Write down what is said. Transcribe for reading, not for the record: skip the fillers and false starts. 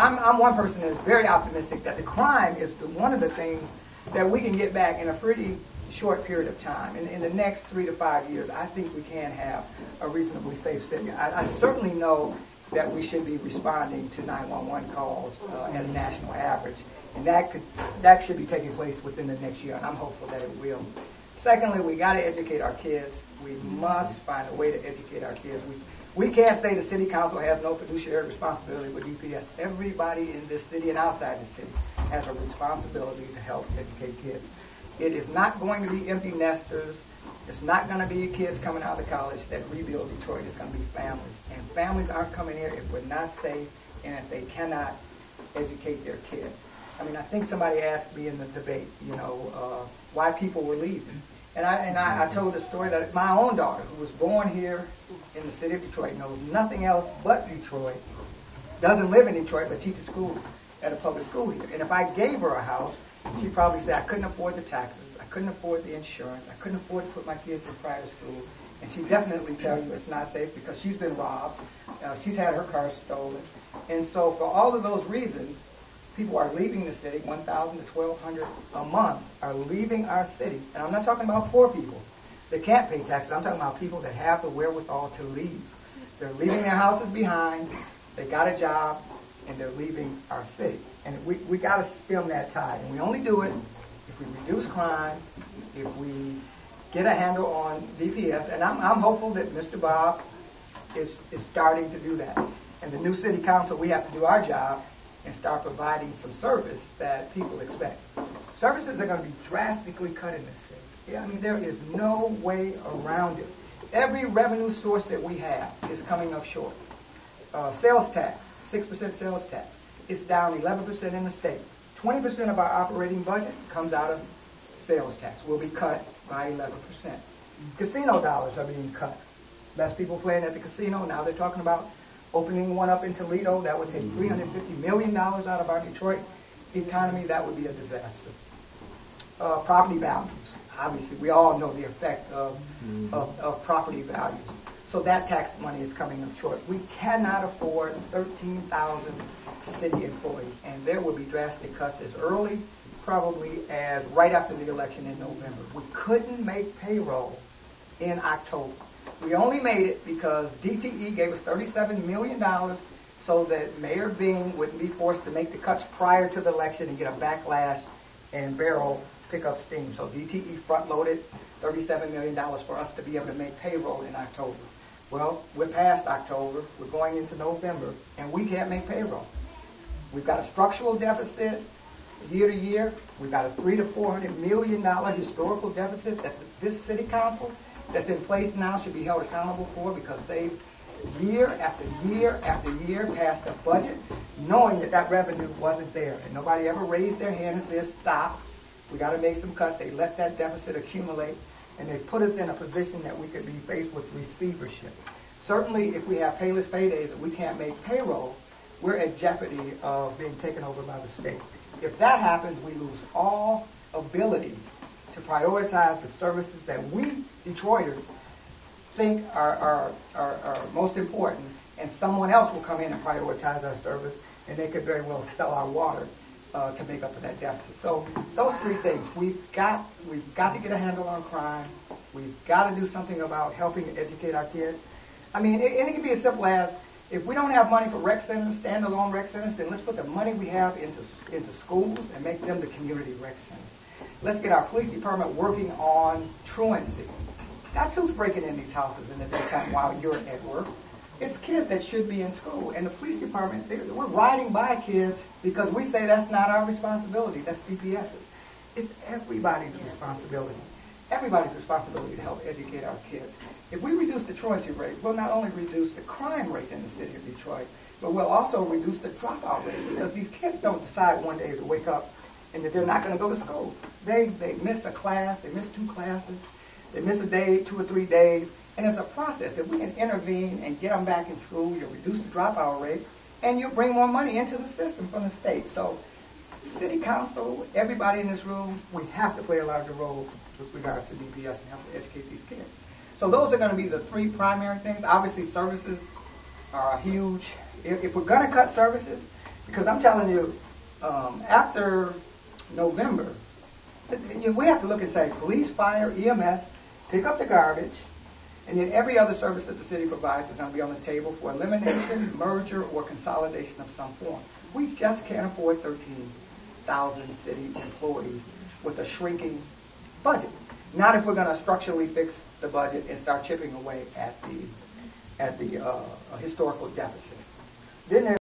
I'm one person that is very optimistic that the crime is one of the things that we can get back in a pretty short period of time. In the next 3 to 5 years, I think we can have a reasonably safe city. I certainly know that we should be responding to 911 calls at a national average, and that should be taking place within the next year, and I'm hopeful that it will. Secondly, we got to educate our kids. We must find a way to educate our kids. We can't say the city council has no fiduciary responsibility with DPS. Everybody in this city and outside the city has a responsibility to help educate kids. It is not going to be empty nesters. It's not going to be kids coming out of college that rebuild Detroit. It's going to be families. And families aren't coming here if we're not safe and if they cannot educate their kids. I mean, I think somebody asked me in the debate, why people were leaving. And I told the story that my own daughter, who was born here in the city of Detroit, knows nothing else but Detroit, doesn't live in Detroit, but teaches school at a public school here. And if I gave her a house, she'd probably say, I couldn't afford the taxes, I couldn't afford the insurance, I couldn't afford to put my kids in private school. And she'd definitely tell you it's not safe because she's been robbed, she's had her car stolen. And so for all of those reasons, people are leaving the city. 1,000 to 1,200 a month are leaving our city. And I'm not talking about poor people that can't pay taxes. I'm talking about people that have the wherewithal to leave. They're leaving their houses behind. They got a job, and they're leaving our city. And we got to stem that tide. And we only do it if we reduce crime, if we get a handle on DPS. And I'm hopeful that Mr. Bob is starting to do that. And the new city council, we have to do our job and start providing some service that people expect. Services are going to be drastically cut in this city. Yeah, I mean, there is no way around it. Every revenue source that we have is coming up short. Sales tax, 6% sales tax. It's down 11% in the state. 20% of our operating budget comes out of sales tax. Will be cut by 11%. Casino dollars are being cut. Less people playing at the casino. Now they're talking about opening one up in Toledo. That would take $350 million out of our Detroit economy. That would be a disaster. Property values. Obviously, we all know the effect of property values. So that tax money is coming up short. We cannot afford 13,000 city employees, and there will be drastic cuts as early, probably as right after the election in November. We couldn't make payroll in October. We only made it because DTE gave us $37 million so that Mayor Bing wouldn't be forced to make the cuts prior to the election and get a backlash and barrel pick up steam. So DTE front-loaded $37 million for us to be able to make payroll in October. Well, we're past October. We're going into November, and we can't make payroll. We've got a structural deficit year to year. We've got a $300 to $400 million historical deficit that this city council that's in place now should be held accountable for because they've year after year after year passed a budget knowing that revenue wasn't there. And nobody ever raised their hand and said, stop, we got to make some cuts. They let that deficit accumulate, and they put us in a position that we could be faced with receivership. Certainly, if we have payless paydays and we can't make payroll, we're at jeopardy of being taken over by the state. If that happens, we lose all ability to prioritize the services that we Detroiters think are most important, and someone else will come in and prioritize our service, and they could very well sell our water to make up for that deficit. So those three things: we've got to get a handle on crime. We've got to do something about helping to educate our kids. I mean, and it can be as simple as, if we don't have money for rec centers, standalone rec centers, then let's put the money we have into schools and make them the community rec centers. Let's get our police department working on truancy. That's who's breaking in these houses in the daytime while you're at work. It's kids that should be in school. And the police department, we're riding by kids because we say that's not our responsibility. That's DPS's. It's everybody's responsibility. Everybody's responsibility to help educate our kids. If we reduce the truancy rate, we'll not only reduce the crime rate in the city of Detroit, but we'll also reduce the dropout rate because these kids don't decide one day to wake up and that they're not going to go to school. They miss a class, they miss 2 classes, they miss a day, 2 or 3 days, and it's a process. If we can intervene and get them back in school, you'll reduce the dropout rate, and you'll bring more money into the system from the state. So city council, everybody in this room, we have to play a larger role with regards to DPS and help to educate these kids. So those are going to be the 3 primary things. Obviously, services are huge. If we're going to cut services, Because I'm telling you, after November, we have to look and say police, fire, EMS, pick up the garbage, and then every other service that the city provides is going to be on the table for elimination, merger, or consolidation of some form. We just can't afford 13,000 city employees with a shrinking budget. Not if we're going to structurally fix the budget and start chipping away at the historical deficit. Then